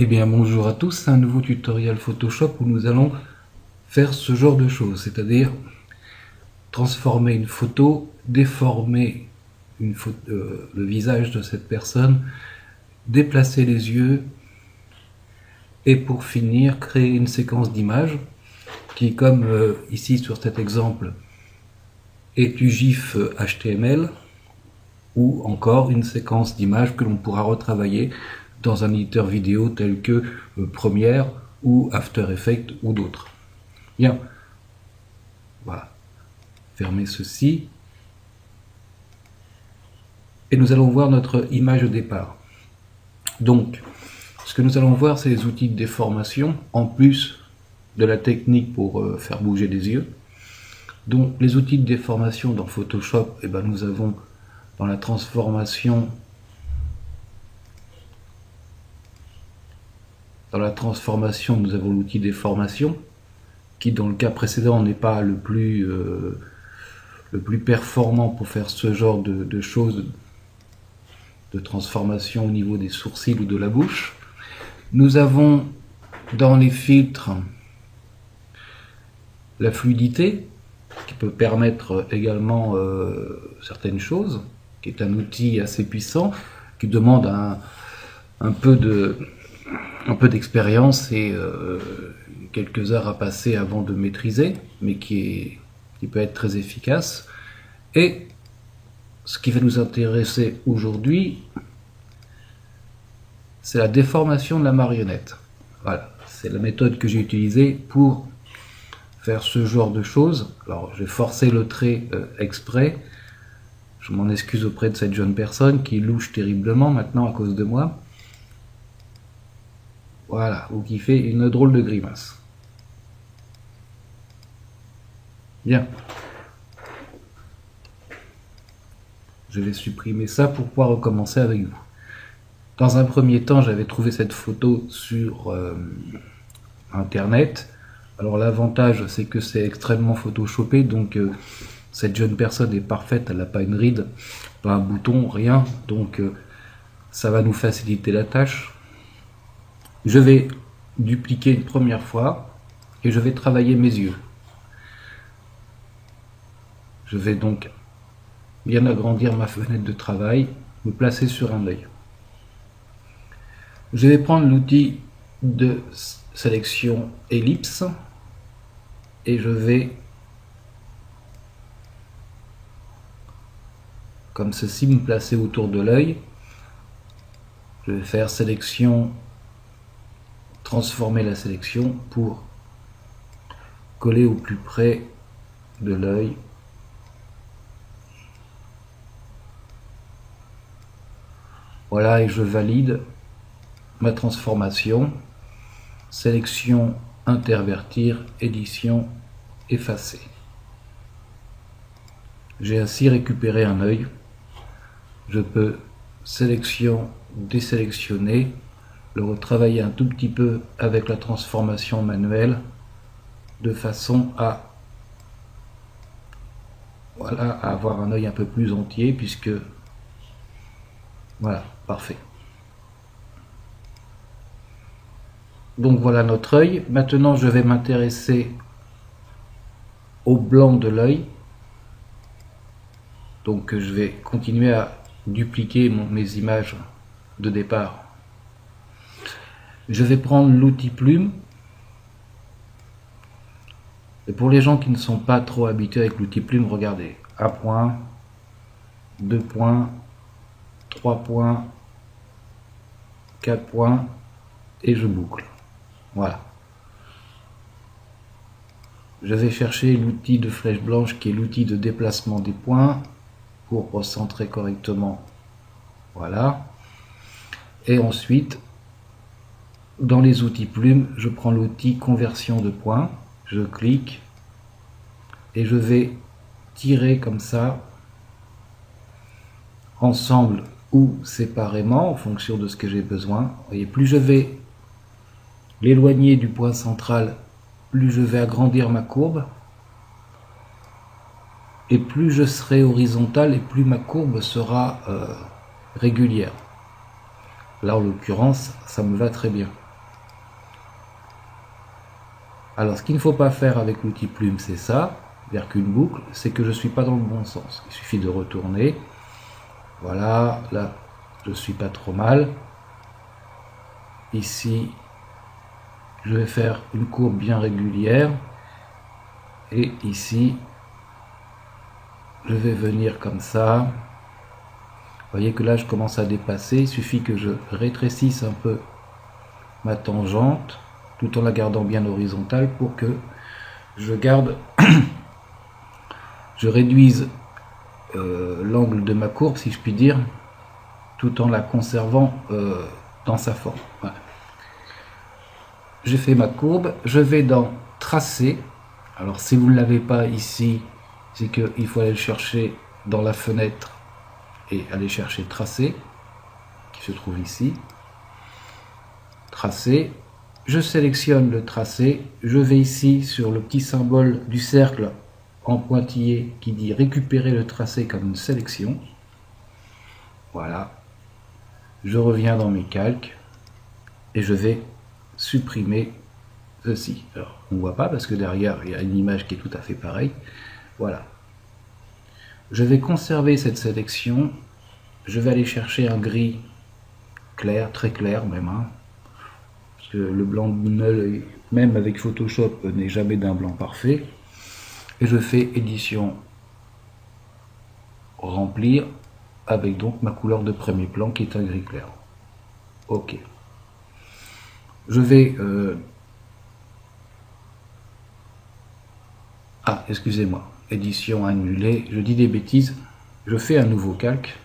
Eh bien bonjour à tous, c'est un nouveau tutoriel Photoshop où nous allons faire ce genre de choses, c'est-à-dire transformer une photo, déformer le visage de cette personne, déplacer les yeux et pour finir créer une séquence d'images qui, comme ici sur cet exemple, est du GIF HTML ou encore une séquence d'images que l'on pourra retravailler dans un éditeur vidéo tel que Premiere ou After Effects ou d'autres. Bien, voilà, fermez ceci et nous allons voir notre image de départ. Donc, ce que nous allons voir, c'est les outils de déformation en plus de la technique pour faire bouger les yeux. Donc, les outils de déformation dans Photoshop, eh ben, nous avons dans la transformation. Dans la transformation, nous avons l'outil déformation, qui dans le cas précédent n'est pas le plus performant pour faire ce genre de choses, de transformation au niveau des sourcils ou de la bouche. Nous avons dans les filtres la fluidité, qui peut permettre également certaines choses, qui est un outil assez puissant, qui demande un peu d'expérience et quelques heures à passer avant de maîtriser, mais qui peut être très efficace. Et ce qui va nous intéresser aujourd'hui, c'est la déformation de la marionnette. Voilà, c'est la méthode que j'ai utilisée pour faire ce genre de choses. Alors, j'ai forcé le trait exprès. Je m'en excuse auprès de cette jeune personne qui louche terriblement maintenant à cause de moi. Voilà, ou qui fait une drôle de grimace. Bien. Je vais supprimer ça pour pouvoir recommencer avec vous. Dans un premier temps, j'avais trouvé cette photo sur Internet. Alors l'avantage, c'est que c'est extrêmement photoshopé, donc cette jeune personne est parfaite, elle n'a pas une ride, pas un bouton, rien, donc ça va nous faciliter la tâche. Je vais dupliquer une première fois et je vais travailler mes yeux. Je vais donc bien agrandir ma fenêtre de travail, me placer sur un œil. Je vais prendre l'outil de sélection ellipse et je vais, comme ceci, me placer autour de l'œil. Je vais faire sélection, transformer la sélection pour coller au plus près de l'œil. Voilà, et je valide ma transformation. Sélection, intervertir, édition, effacer. J'ai ainsi récupéré un œil. Je peux sélection, désélectionner, le retravailler un tout petit peu avec la transformation manuelle de façon à, voilà, à avoir un œil un peu plus entier, puisque voilà, parfait. Donc voilà notre œil. Maintenant je vais m'intéresser au blanc de l'œil. Donc je vais continuer à dupliquer mes images de départ. Je vais prendre l'outil plume. Et pour les gens qui ne sont pas trop habitués avec l'outil plume, regardez. 1 point, 2 points, 3 points, 4 points, et je boucle. Voilà. Je vais chercher l'outil de flèche blanche qui est l'outil de déplacement des points pour recentrer correctement. Voilà. Et ensuite, dans les outils plumes, je prends l'outil conversion de points. Je clique et je vais tirer comme ça, ensemble ou séparément en fonction de ce que j'ai besoin. Vous voyez, plus je vais l'éloigner du point central, plus je vais agrandir ma courbe, et plus je serai horizontal et plus ma courbe sera régulière. Là en l'occurrence ça me va très bien. Alors ce qu'il ne faut pas faire avec l'outil plume, c'est ça, vers qu'une boucle, c'est que je ne suis pas dans le bon sens. Il suffit de retourner. Voilà, là je suis pas trop mal. Ici, je vais faire une courbe bien régulière. Et ici, je vais venir comme ça. Vous voyez que là, je commence à dépasser. Il suffit que je rétrécisse un peu ma tangente, tout en la gardant bien horizontale pour que je garde, je réduise l'angle de ma courbe, si je puis dire, tout en la conservant dans sa forme. Voilà. J'ai fait ma courbe, je vais dans tracer. Alors si vous ne l'avez pas ici, c'est qu'il faut aller le chercher dans la fenêtre et aller chercher tracer, qui se trouve ici. Tracé, je sélectionne le tracé, je vais ici sur le petit symbole du cercle en pointillé qui dit récupérer le tracé comme une sélection. Voilà, je reviens dans mes calques et je vais supprimer ceci. Alors on ne voit pas parce que derrière il y a une image qui est tout à fait pareille. Voilà, je vais conserver cette sélection, je vais aller chercher un gris clair, très clair même, hein. Que le blanc de l'œil, même avec Photoshop, n'est jamais d'un blanc parfait. Et je fais édition remplir avec donc ma couleur de premier plan qui est un gris clair. Ok. Je vais excusez-moi, édition annulée, je dis des bêtises, je fais un nouveau calque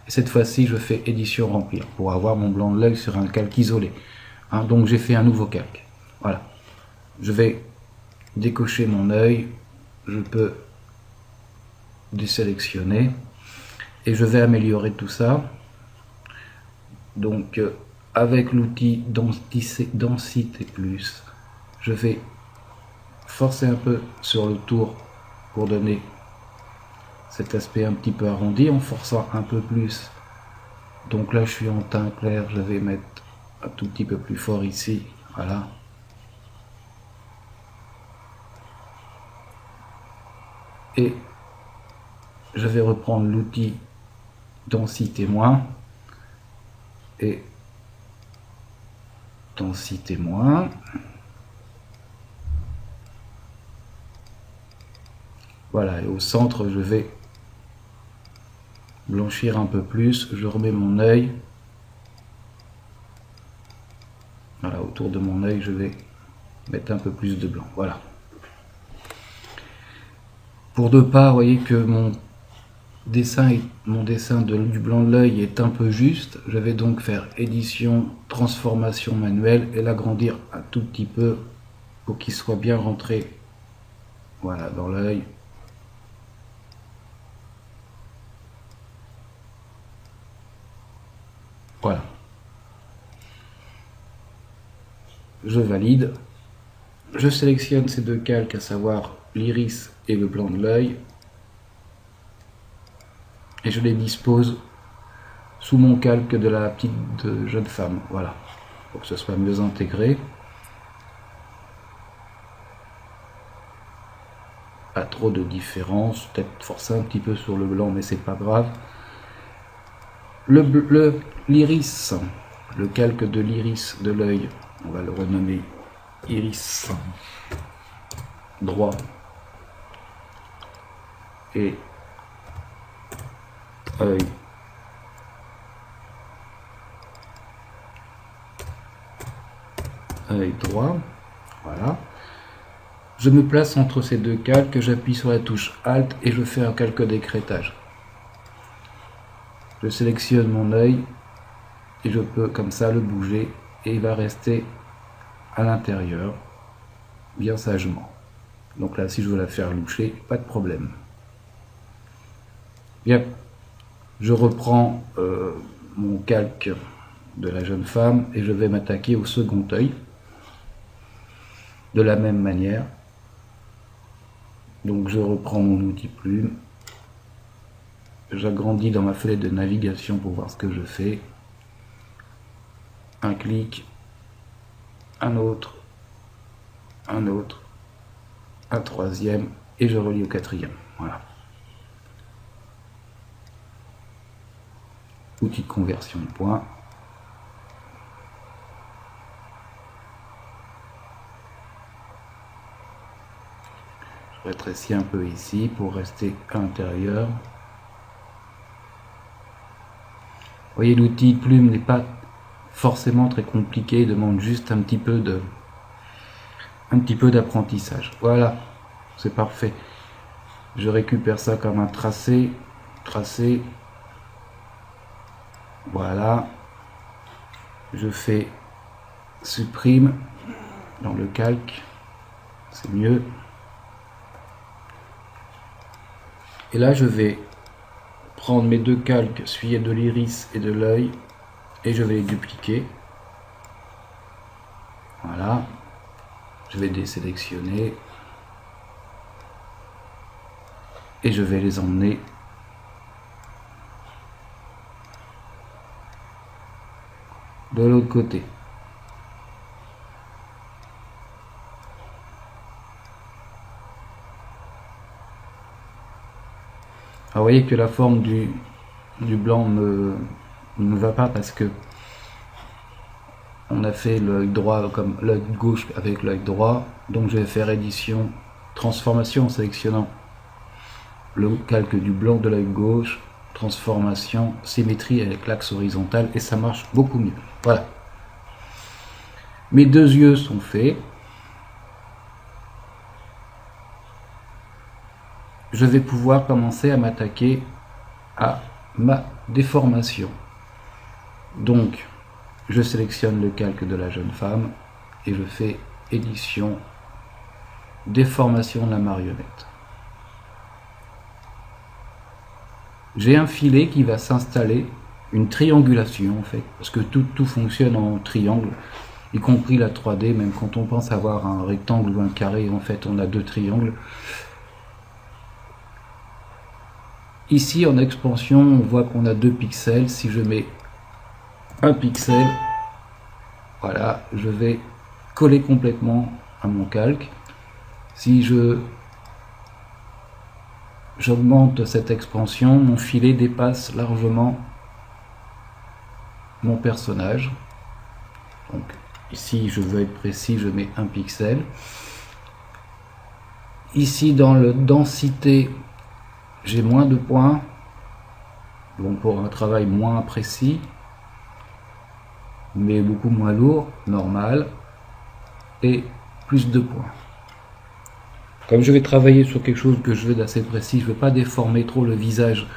et cette fois-ci je fais édition remplir pour avoir mon blanc de l'œil sur un calque isolé. Hein, donc j'ai fait un nouveau calque. Voilà. Je vais décocher mon œil. Je peux désélectionner. Et je vais améliorer tout ça. Donc avec l'outil Densité Plus, je vais forcer un peu sur le tour pour donner cet aspect un petit peu arrondi en forçant un peu plus. Donc là je suis en teint clair, je vais mettre un tout petit peu plus fort ici, voilà. Et je vais reprendre l'outil densité moins et densité moins. Voilà, et au centre je vais blanchir un peu plus, je remets mon œil. Voilà, autour de mon œil, je vais mettre un peu plus de blanc. Voilà. Pour deux pas, vous voyez que mon dessin du blanc de l'œil est un peu juste. Je vais donc faire édition, transformation manuelle et l'agrandir un tout petit peu pour qu'il soit bien rentré. Voilà, dans l'œil. Voilà. Je valide, je sélectionne ces deux calques, à savoir l'iris et le blanc de l'œil, et je les dispose sous mon calque de la petite jeune femme, voilà, pour que ce soit mieux intégré. Pas trop de différence, peut-être forcer un petit peu sur le blanc, mais c'est pas grave. L'iris, le calque de l'iris de l'œil, on va le renommer iris droit et œil droit. Voilà. Je me place entre ces deux calques, j'appuie sur la touche Alt et je fais un calque d'écrêtage. Je sélectionne mon œil et je peux comme ça le bouger et il va rester à l'intérieur bien sagement. Donc là, si je veux la faire loucher, pas de problème. Bien, je reprends mon calque de la jeune femme et je vais m'attaquer au second œil de la même manière. Donc je reprends mon outil plume, j'agrandis dans ma fenêtre de navigation pour voir ce que je fais. Un clic, un autre, un autre, un troisième, et je relie au quatrième. Voilà. Outil de conversion de points. Je rétrécis un peu ici pour rester à l'intérieur. Vous voyez, l'outil plume n'est pas forcément très compliqué, il demande juste un petit peu d'apprentissage. Voilà, c'est parfait. Je récupère ça comme un tracé, voilà. Je fais supprime dans le calque, c'est mieux. Et là, je vais prendre mes deux calques, celui de l'iris et de l'œil, et je vais les dupliquer. Voilà. Je vais désélectionner. Et je vais les emmener de l'autre côté. Alors, vous voyez que la forme du blanc ne va pas parce que on a fait l'œil droit comme l'œil gauche avec l'œil droit. Donc je vais faire édition, transformation en sélectionnant le calque du blanc de l'œil gauche, transformation, symétrie avec l'axe horizontal, et ça marche beaucoup mieux. Voilà. Mes deux yeux sont faits. Je vais pouvoir commencer à m'attaquer à ma déformation. Donc, je sélectionne le calque de la jeune femme et je fais édition, déformation de la marionnette. J'ai un filet qui va s'installer, une triangulation en fait, parce que tout fonctionne en triangle, y compris la 3D, même quand on pense avoir un rectangle ou un carré, en fait on a deux triangles. Ici en expansion, on voit qu'on a 2 pixels. Si je mets un pixel, voilà, je vais coller complètement à mon calque. Si j'augmente cette expansion, mon filet dépasse largement mon personnage. Donc ici, je veux être précis, je mets 1 pixel. Ici, dans le densité, j'ai moins de points, donc pour un travail moins précis, mais beaucoup moins lourd, normal, et plus de points. Comme je vais travailler sur quelque chose que je veux d'assez précis, je ne veux pas déformer trop le visage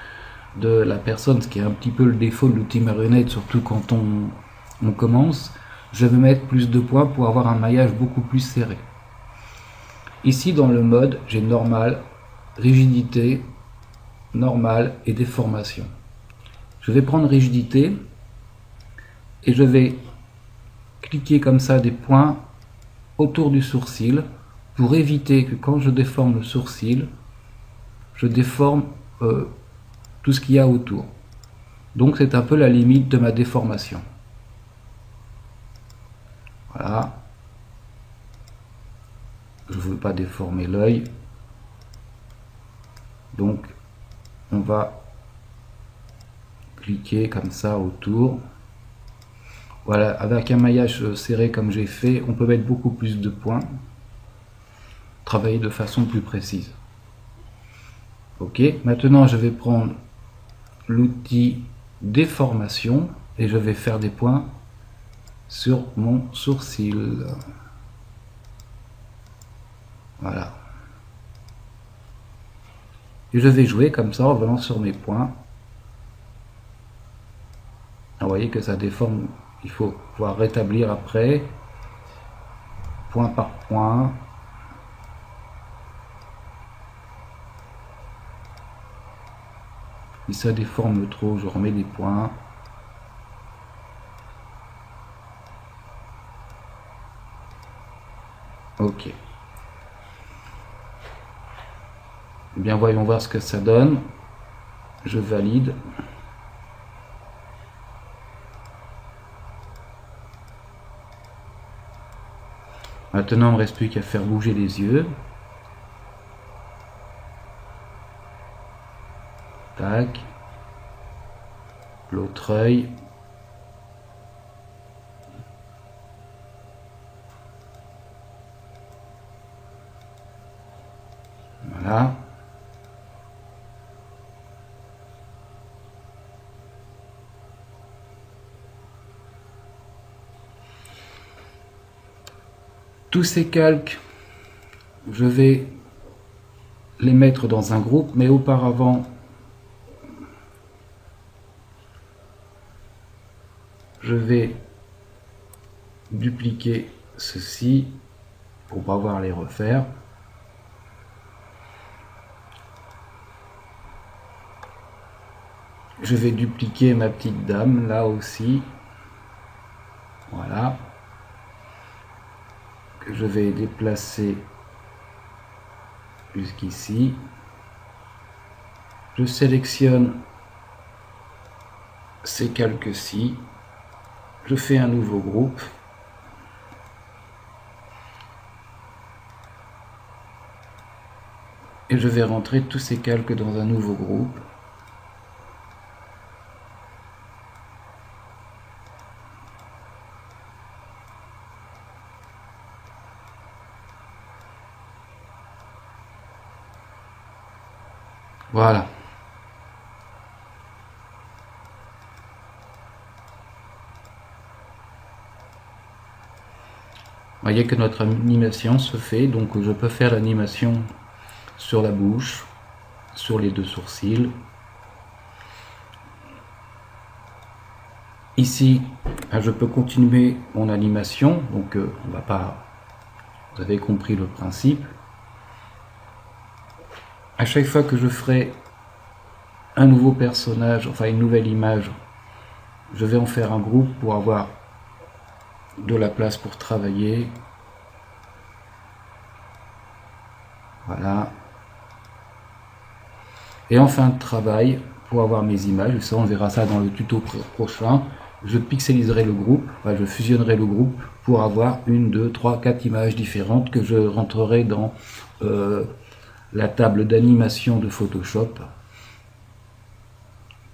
de la personne, ce qui est un petit peu le défaut de l'outil marionnette, surtout quand on commence. Je vais mettre plus de points pour avoir un maillage beaucoup plus serré. Ici dans le mode, j'ai normal, rigidité, normal et déformation. Je vais prendre rigidité et je vais cliquer comme ça des points autour du sourcil pour éviter que quand je déforme le sourcil, je déforme tout ce qu'il y a autour. Donc c'est un peu la limite de ma déformation. Voilà. Je ne veux pas déformer l'œil. Donc on va cliquer comme ça autour. Voilà, avec un maillage serré comme j'ai fait, on peut mettre beaucoup plus de points. Travailler de façon plus précise. Ok, maintenant je vais prendre l'outil déformation et je vais faire des points sur mon sourcil. Voilà. Et je vais jouer comme ça en venant sur mes points. Vous voyez que ça déforme, il faut pouvoir rétablir après, point par point. Si ça déforme trop, je remets des points. Ok. Eh bien, voyons voir ce que ça donne. Je valide. Maintenant, il ne me reste plus qu'à faire bouger les yeux. Tac. L'autre œil. Voilà. Tous ces calques, je vais les mettre dans un groupe, mais auparavant, je vais dupliquer ceci pour ne pas avoir à les refaire. Je vais dupliquer ma petite dame là aussi. Voilà. Que je vais déplacer jusqu'ici. Je sélectionne ces calques-ci. Je fais un nouveau groupe. Et je vais rentrer tous ces calques dans un nouveau groupe. Voilà. Vous voyez que notre animation se fait, donc je peux faire l'animation sur la bouche, sur les deux sourcils. Ici, je peux continuer mon animation, donc on va pas. Vous avez compris le principe. À chaque fois que je ferai un nouveau personnage, enfin une nouvelle image, je vais en faire un groupe pour avoir de la place pour travailler. Voilà. Et en fin de travail, pour avoir mes images, ça on verra ça dans le tuto prochain, je pixeliserai le groupe, enfin, je fusionnerai le groupe pour avoir 1, 2, 3, 4 images différentes que je rentrerai dans la table d'animation de Photoshop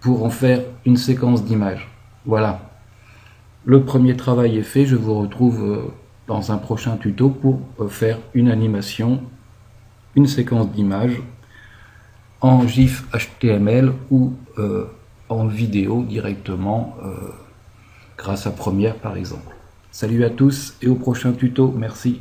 pour en faire une séquence d'images. Voilà. Le premier travail est fait, je vous retrouve dans un prochain tuto pour faire une animation, une séquence d'images en GIF HTML ou en vidéo directement grâce à Premiere par exemple. Salut à tous et au prochain tuto, merci.